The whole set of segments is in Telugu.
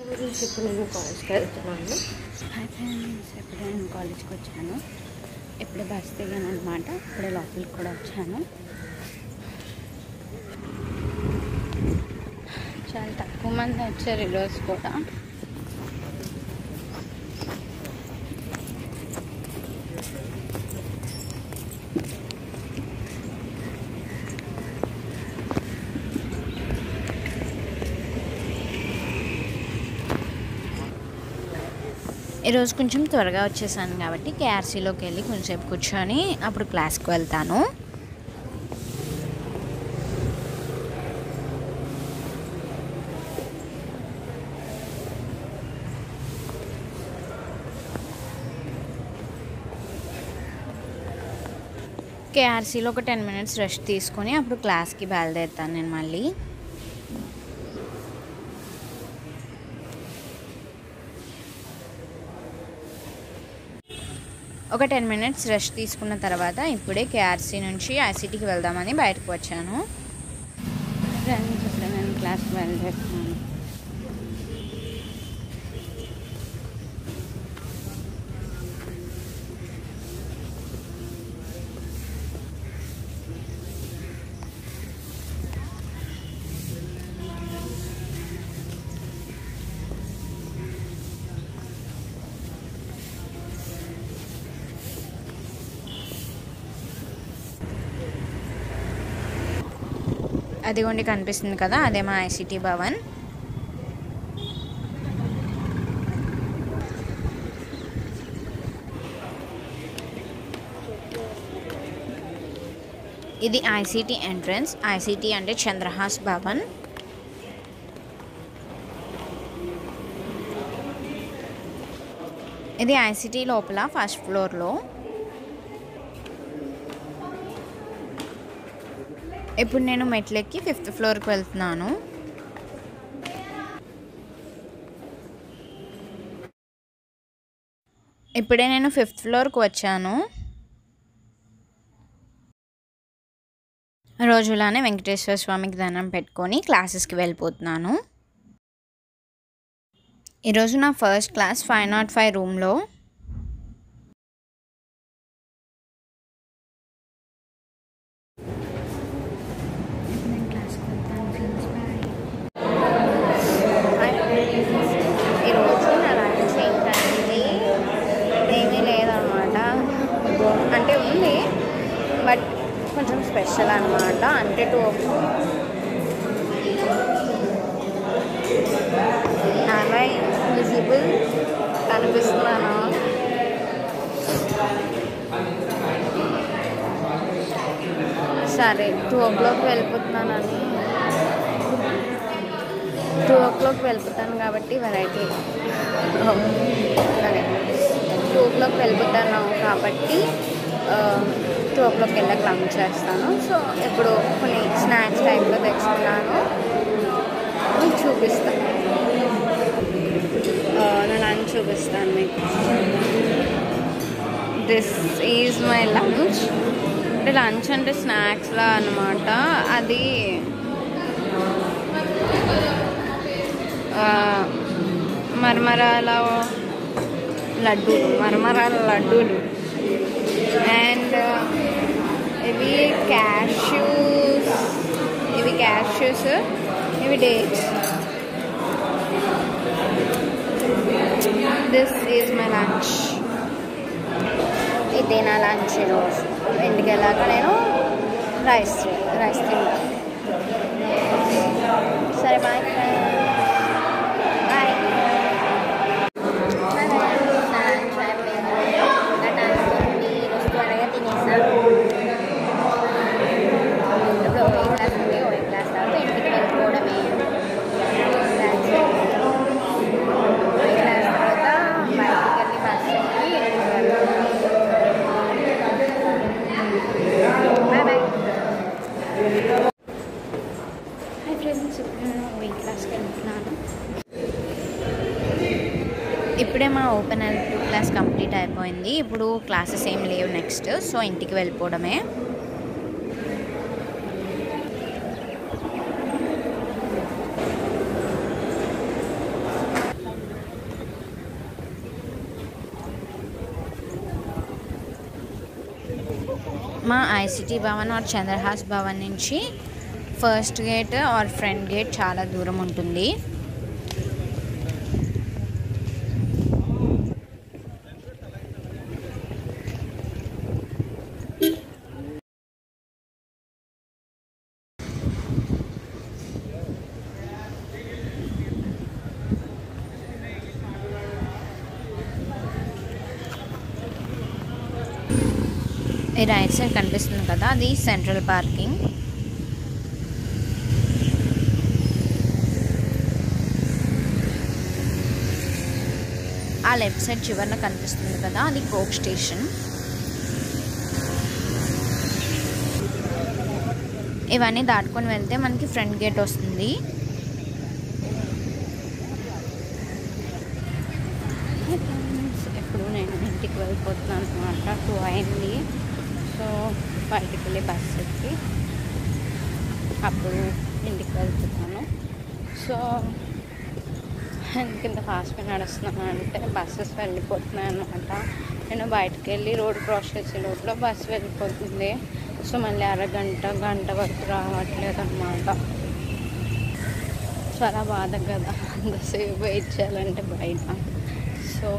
ఇప్పుడు నేను కాలేజ్కి వెళ్తున్నాను. హాయ్ ఫ్రెండ్స్, ఎప్పుడే నేను కాలేజ్కి వచ్చాను. ఇప్పుడే బస్ దిగాను అనమాట. ఇప్పుడే లోపలికి కూడా వచ్చాను. చాలా తక్కువ మంది వచ్చారు ఈరోజు కూడా. ఈరోజు కొంచెం త్వరగా వచ్చేసాను కాబట్టి కేఆర్సీలోకి వెళ్ళి కొంచెంసేపు కూర్చొని అప్పుడు క్లాస్కి వెళ్తాను. కేఆర్సీలో ఒక 10 minutes రెస్ట్ తీసుకొని అప్పుడు క్లాస్కి బయలుదేరుతాను నేను మళ్ళీ. ఒక 10 minutes రెస్ట్ తీసుకున్న తర్వాత ఇప్పుడే కేఆర్సీ నుంచి ఐసీటీకి వెళ్దామని బయటకు వచ్చాను. ఫ్రెండ్స్, ఇప్పుడు నేను క్లాస్కి బయలుదేరుతున్నాను. అదిగోండి కనిపిస్తుంది కదా, అదే మా ఐసీటీ భవన్. ఇది ఐసీటీ ఎంట్రన్స్. ఐసీటీ అంటే చంద్రహాస్ భవన్. ఇది ఐసీటీ లోపల ఫస్ట్ ఫ్లోర్లో. ఇప్పుడు నేను మెట్లెక్కి 5th ఫ్లోర్కి వెళ్తున్నాను. ఇప్పుడే నేను 5th ఫ్లోర్కి వచ్చాను. రోజులానే వెంకటేశ్వర స్వామికి దండం పెట్టుకొని క్లాసెస్కి వెళ్ళిపోతున్నాను. ఈరోజు నా ఫస్ట్ క్లాస్ 505 రూమ్లో. ఈరోజు నా లంచ్ ఏంటంటే ఏమీ లేదనమాట. అంటే ఉంది బట్ కొంచెం స్పెషల్ అనమాట. అంటే నామై విజిబుల్ కనిపిస్తున్నాను. సరే 2 o'clock వెళ్ళిపోతున్నానని 2 o'clock వెళ్ళిపోతాను కాబట్టి వెరైటీ 2 o'clock వెళ్ళిపోతాను కాబట్టి 2 o'clock వెళ్ళక లంచ్ చేస్తాను. సో ఇప్పుడు కొన్ని స్నాక్స్ టైప్లో తెచ్చుకున్నాను, మీకు చూపిస్తాను. నా లంచ్ చూపిస్తాను మీకు. This is my lunch. అంటే లంచ్ అంటే స్నాక్స్లా అనమాట. అది మరమరాల లడ్డూలు అండ్ ఇవి క్యాష్యూస్, ఇవి dates. This is my lunch. ఇదే నా లంచ్ ఈరోజు. ఇంటికి వెళ్ళాక నేను రైస్ తింటాను. సరే బాయ్. ఇప్పుడే మా ఓపెన్ L2 క్లాస్ కంప్లీట్ అయిపోయింది. ఇప్పుడు క్లాసెస్ ఏం లేవు నెక్స్ట్. సో ఇంటికి వెళ్ళిపోవడమే. మా ఐసిటీ భవన్ ఆర్ చంద్రహాస్ భవన్ నుంచి first gate or front gate చాలా దూరం ఉంటుంది. ఈ రైట్ సైడ్ కనిపిస్తుంది కదా, అది సెంట్రల్ పార్కింగ్. ఆ లెఫ్ట్ సైడ్ చివరన కనిపిస్తుంది కదా, అది కోక్ స్టేషన్. ఇవన్నీ దాటుకొని వెళ్తే మనకి ఫ్రంట్ గేట్ వస్తుంది. ఇప్పుడు నేను ఇంటికి వెళ్ళిపోతున్నాను అనమాట. 2 అయింది. సో బయటికి వెళ్ళి బస్ ఎక్కి అప్పుడు ఇంటికి వెళ్తున్నాను. సో ఎందుకంత ఫాస్ట్గా నడుస్తున్నాను అంటే బస్సెస్ వెళ్ళిపోతున్నాయి అనమాట. నేను బయటకు వెళ్ళి రోడ్ క్రాస్ చేసే లోపల బస్సు వెళ్ళిపోతుంది. సో మళ్ళీ గంట వరకు రావట్లేదు అనమాట. చాలా బాధ కదా అంతసేపు వెయిట్ చేయాలంటే బయట. సో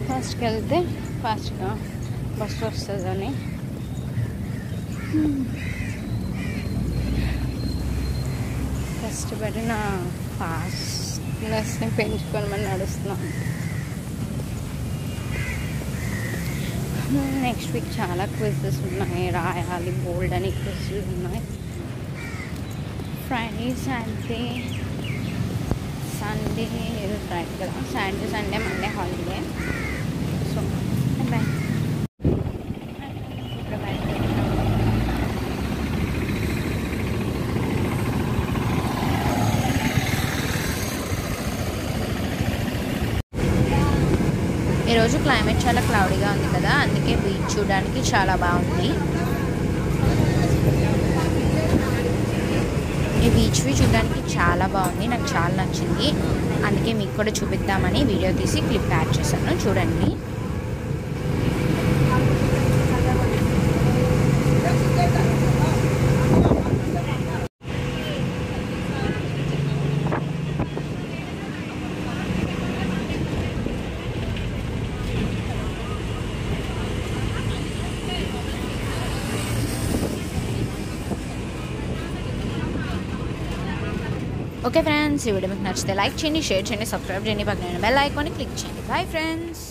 ఫాస్ట్కి వెళ్తే ఫాస్ట్గా బస్సు వస్తుందని కష్టపడి నా ఫాస్ట్నెస్ని పెంచుకొని మనం నడుస్తున్నాను. నెక్స్ట్ వీక్ చాలా క్విజెస్ ఉన్నాయి, రాయాలి. బోల్డ్ అని క్విజులు ఉన్నాయి. ఫ్రైడే సాటర్డే సండే ఫ్రైడే కదా, Saturday Sunday Monday holiday. So bye. ఈరోజు క్లైమేట్ చాలా క్లౌడీగా ఉంది కదా, అందుకే బీచ్ చూడడానికి చాలా బాగుంది. ఈ బీచ్ వ్యూ చూడడానికి చాలా బాగుంది, నాకు చాలా నచ్చింది. అందుకే మీకు కూడా చూపిద్దామని వీడియో తీసి క్లిప్ యాడ్ చేశాను, చూడండి. ఓకే ఫ్రెండ్స్, ఈ వీడియో మీకు నచ్చితే లైక్ చేయండి, షేర్ చేయండి, సబ్స్క్రైబ్ చేయండి, పక్కన బెల్ ఐకాన్ని క్లిక్ చేయండి. Bye friends.